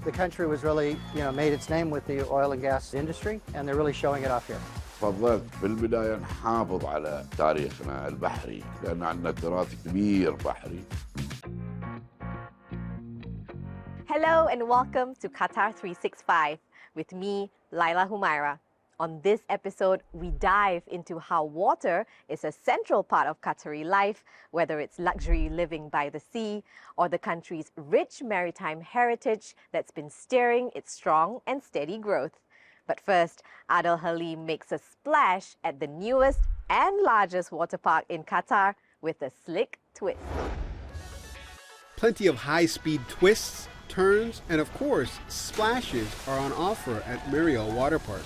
The country was really, made its name with the oil and gas industry, and they're really showing it off here. فضلت بالبداية نحافظ على تاريخنا البحري لأن عندنا تراث كبير بحري. Hello and welcome to Qatar 365 with me, Laila Humaira. On this episode, we dive into how water is a central part of Qatari life, whether it's luxury living by the sea or the country's rich maritime heritage that's been steering its strong and steady growth. But first, Adel Halim makes a splash at the newest and largest water park in Qatar with a slick twist. Plenty of high-speed twists, turns, and of course, splashes are on offer at Meryal Waterpark.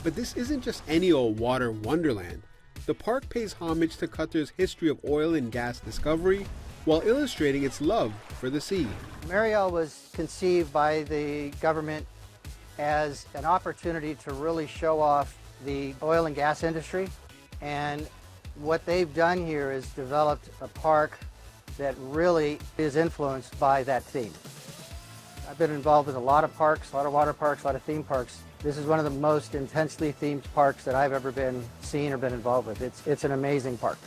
But this isn't just any old water wonderland. The park pays homage to Qatar's history of oil and gas discovery while illustrating its love for the sea. Meryal was conceived by the government as an opportunity to really show off the oil and gas industry. And what they've done here is developed a park that really is influenced by that theme. I've been involved with a lot of parks, a lot of water parks, a lot of theme parks. This is one of the most intensely themed parks that I've ever seen or been involved with. It's an amazing park.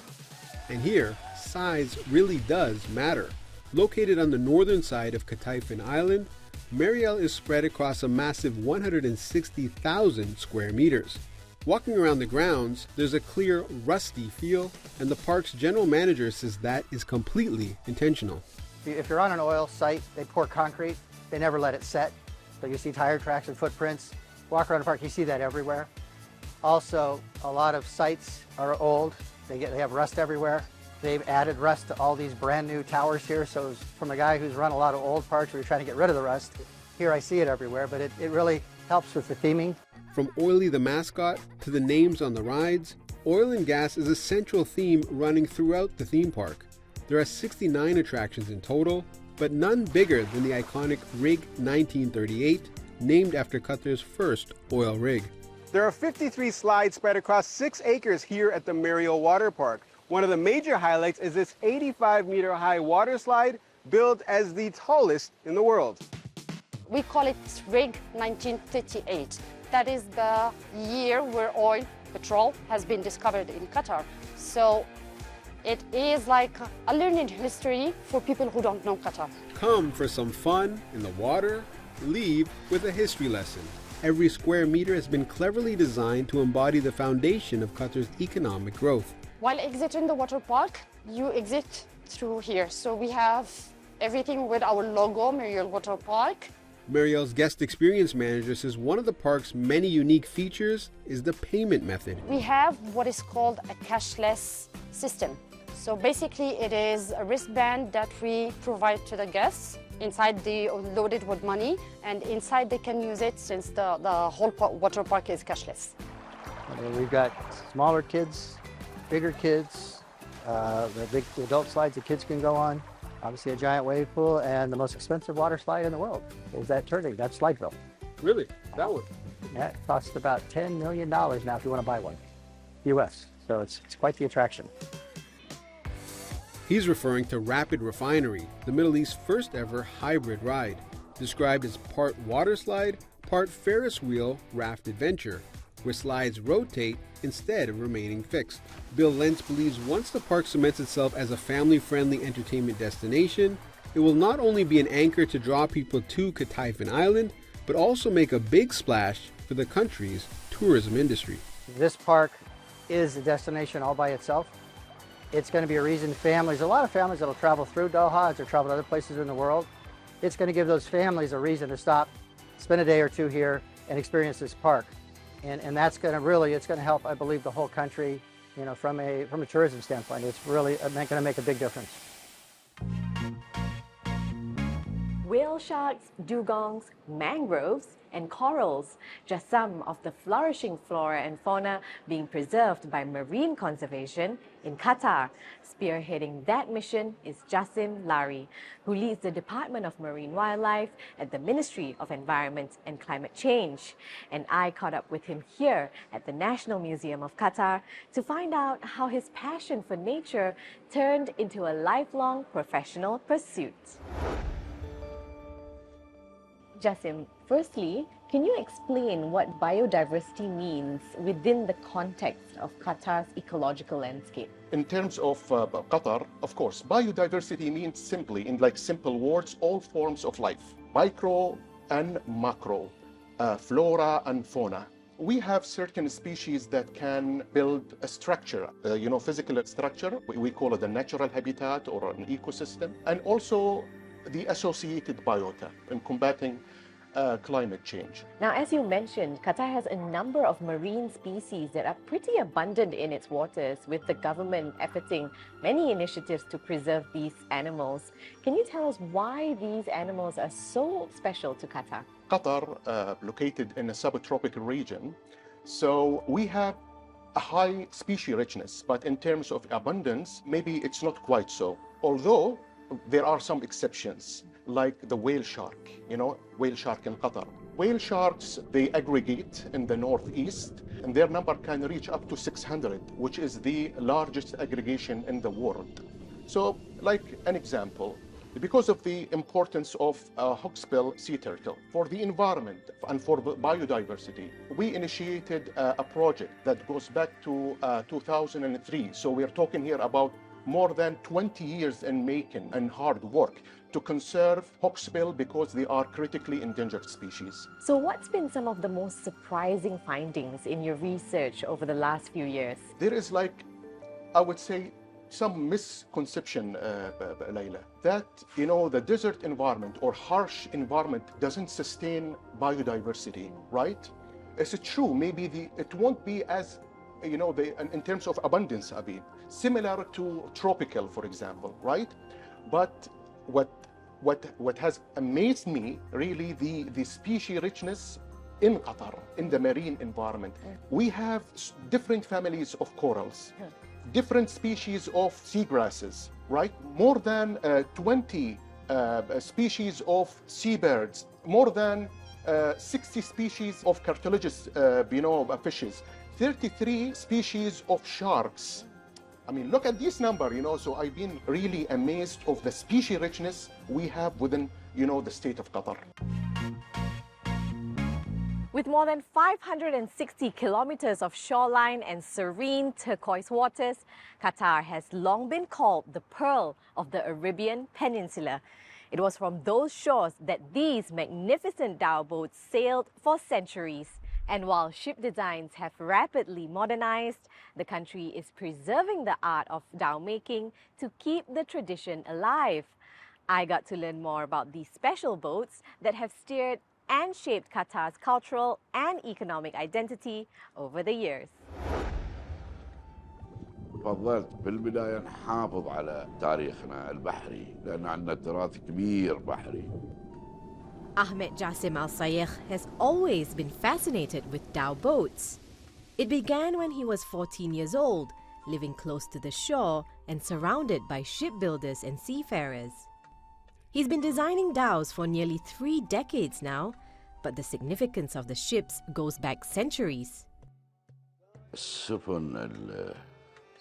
And here, size really does matter. Located on the northern side of Qatari Island, Meryal is spread across a massive 160,000 square meters. Walking around the grounds, there's a clear, rusty feel, and the park's general manager says that is completely intentional. If you're on an oil site, they pour concrete. They never let it set. So you see tire tracks and footprints. Walk around the park, you see that everywhere. Also, a lot of sites are old. They have rust everywhere. They've added rust to all these brand new towers here. So from a guy who's run a lot of old parks where you're trying to get rid of the rust, here I see it everywhere, but it really helps with the theming. From Oily the mascot to the names on the rides, oil and gas is a central theme running throughout the theme park. There are 69 attractions in total, but none bigger than the iconic Rig 1938, named after Qatar's first oil rig. There are 53 slides spread across 6 acres here at the Meryal Water Park. One of the major highlights is this 85-meter-high water slide, billed as the tallest in the world. We call it Rig 1938. That is the year where oil, petrol, has been discovered in Qatar. So it is like a learning history for people who don't know Qatar. Come for some fun in the water, leave with a history lesson. Every square meter has been cleverly designed to embody the foundation of Qatar's economic growth. While exiting the water park, you exit through here. So we have everything with our logo, Meryal Water Park. Meryal's guest experience manager says one of the park's many unique features is the payment method. We have what is called a cashless system. So basically it is a wristband that we provide to the guests. Inside they loaded with money, and inside they can use it since the whole water park is cashless. We've got smaller kids, bigger kids, the big adult slides the kids can go on, obviously a giant wave pool, and the most expensive water slide in the world is that turning, that's Slideville. Really? That one? That costs about $10 million now if you want to buy one, US. So it's quite the attraction. He's referring to Rapid Refinery, the Middle East's first ever hybrid ride, described as part water slide, part Ferris wheel raft adventure, where slides rotate instead of remaining fixed. Bill Lentz believes once the park cements itself as a family-friendly entertainment destination, it will not only be an anchor to draw people to Qatari Island, but also make a big splash for the country's tourism industry. This park is a destination all by itself. It's going to be a reason a lot of families that will travel through Doha as they travel to other places in the world. It's going to give those families a reason to stop, spend a day or two here, and experience this park. And that's going to help, I believe, the whole country, from a tourism standpoint. It's really going to make a big difference. Whale sharks, dugongs, mangroves, and corals, just some of the flourishing flora and fauna being preserved by marine conservation in Qatar. Spearheading that mission is Jassim Lari, who leads the Department of Marine Wildlife at the Ministry of Environment and Climate Change. And I caught up with him here at the National Museum of Qatar to find out how his passion for nature turned into a lifelong professional pursuit. Jasim, firstly, can you explain what biodiversity means within the context of Qatar's ecological landscape? In terms of Qatar, of course, biodiversity means simply, in like simple words, all forms of life, micro and macro, flora and fauna. We have certain species that can build a structure, physical structure. We call it a natural habitat or an ecosystem, and also the associated biota in combating climate change. Now, as you mentioned, Qatar has a number of marine species that are pretty abundant in its waters, with the government efforting many initiatives to preserve these animals. Can you tell us why these animals are so special to Qatar? Qatar, located in a subtropical region, so we have a high species richness, but in terms of abundance, maybe it's not quite so. Although there are some exceptions, like the whale shark, whale shark in Qatar. Whale sharks, they aggregate in the northeast, and their number can reach up to 600, which is the largest aggregation in the world. So, like an example, because of the importance of hawksbill sea turtle for the environment and for biodiversity, we initiated a project that goes back to 2003. So we're talking here about more than 20 years in making and hard work to conserve hawksbill because they are critically endangered species. So what's been some of the most surprising findings in your research over the last few years? There is I would say, some misconception, Layla, that, the desert environment or harsh environment doesn't sustain biodiversity, right? It's true, maybe it won't be as, in terms of abundance, similar to tropical, for example, right? But what has amazed me, really, the species richness in Qatar, in the marine environment. We have different families of corals, different species of seagrasses, right? More than 20 species of seabirds, more than 60 species of cartilaginous, fishes, 33 species of sharks. Look at this number, so I've been really amazed of the species richness we have within, the state of Qatar. With more than 560 kilometers of shoreline and serene turquoise waters, Qatar has long been called the Pearl of the Arabian Peninsula. It was from those shores that these magnificent dhow boats sailed for centuries. And while ship designs have rapidly modernized, the country is preserving the art of dhow making to keep the tradition alive. I got to learn more about these special boats that have steered and shaped Qatar's cultural and economic identity over the years. فضلت بالبداية نحافظ على تاريخنا البحري لأن عندنا تراث كبير بحري. Ahmed Jasim Al Sayegh has always been fascinated with dhow boats. It began when he was 14 years old, living close to the shore and surrounded by shipbuilders and seafarers. He's been designing dhows for nearly 3 decades now, but the significance of the ships goes back centuries. السفن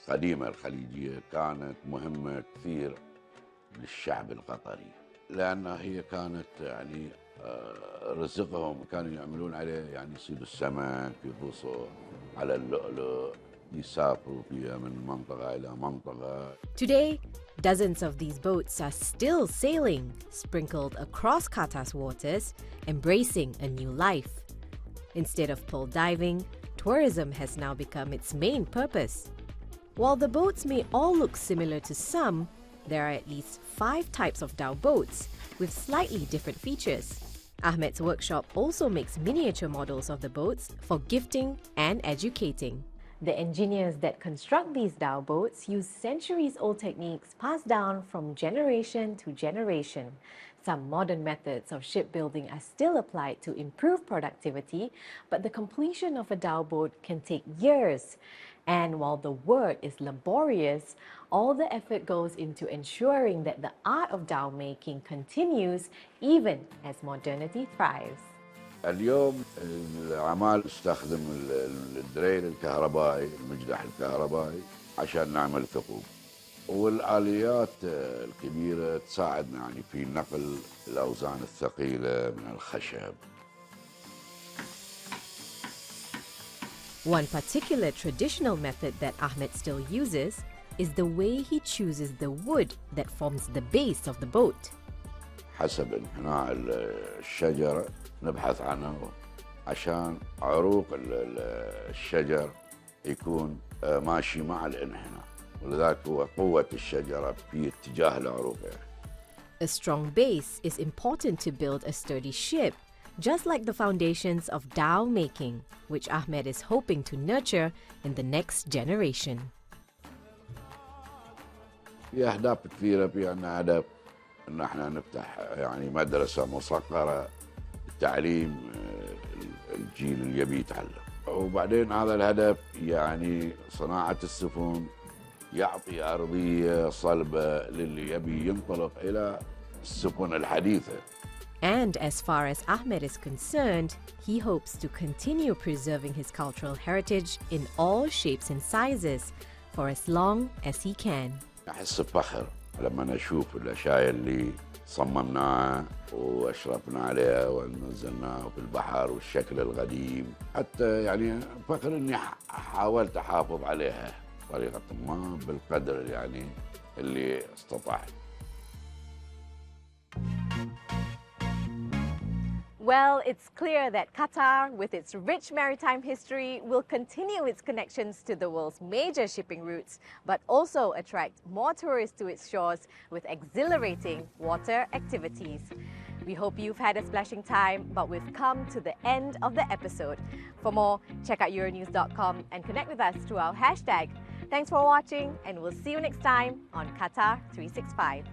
القديمة الخليجية كانت مهمة كثير للشعب القطري لأنها هي كانت رزقهم كانوا يعملون عليه يصيدوا السمك يغوصوا على اللؤلؤ يسافروا فيها من منطقة إلى منطقة. Today, dozens of these boats are still sailing, sprinkled across Qatar's waters, embracing a new life. Instead of pole diving, tourism has now become its main purpose. While the boats may all look similar to some, there are at least 5 types of dhow boats with slightly different features. Ahmed's workshop also makes miniature models of the boats for gifting and educating. The engineers that construct these dhow boats use centuries-old techniques passed down from generation to generation. Some modern methods of shipbuilding are still applied to improve productivity, but the completion of a dhow boat can take years. And while the work is laborious, all the effort goes into ensuring that the art of dhow making continues even as modernity thrives. اليوم العمال استخدم الدريل الكهربائي المجدح الكهربائي عشان نعمل ثقوب والآليات الكبيرة تساعدنا يعني في نقل الأوزان الثقيلة من الخشب. One particular traditional method that Ahmed still uses is the way he chooses the wood that forms the base of the boat. حسب انحناء الشجرة نبحث عنه عشان عروق الشجر يكون ماشي مع الانحناء، ولذلك هو قوة الشجرة في اتجاه العروق. A strong base is important to build a sturdy ship, just like the foundations of dhow making, which Ahmed is hoping to nurture in the next generation. في أهداف كثيرة، في عندنا هدف إن احنا نفتح يعني مدرسة مصغرة لتعليم الجيل اللي يبي يتعلم، وبعدين هذا الهدف يعني صناعة السفن يعطي أرضية صلبة للي يبي ينطلق إلى السفن الحديثة. And as far as Ahmed is concerned, he hopes to continue preserving his cultural heritage in all shapes and sizes for as long as he can. أحس بفخر لما أشوف الأشياء اللي صممناها وأشرفنا عليها ونزلناها في البحر والشكل القديم، حتى يعني فخر إني حاولت أحافظ عليها بطريقة ما بالقدر يعني اللي استطعت. Well, it's clear that Qatar, with its rich maritime history, will continue its connections to the world's major shipping routes, but also attract more tourists to its shores with exhilarating water activities. We hope you've had a splashing time, but we've come to the end of the episode. For more, check out Euronews.com and connect with us through our hashtag. Thanks for watching, and we'll see you next time on Qatar 365.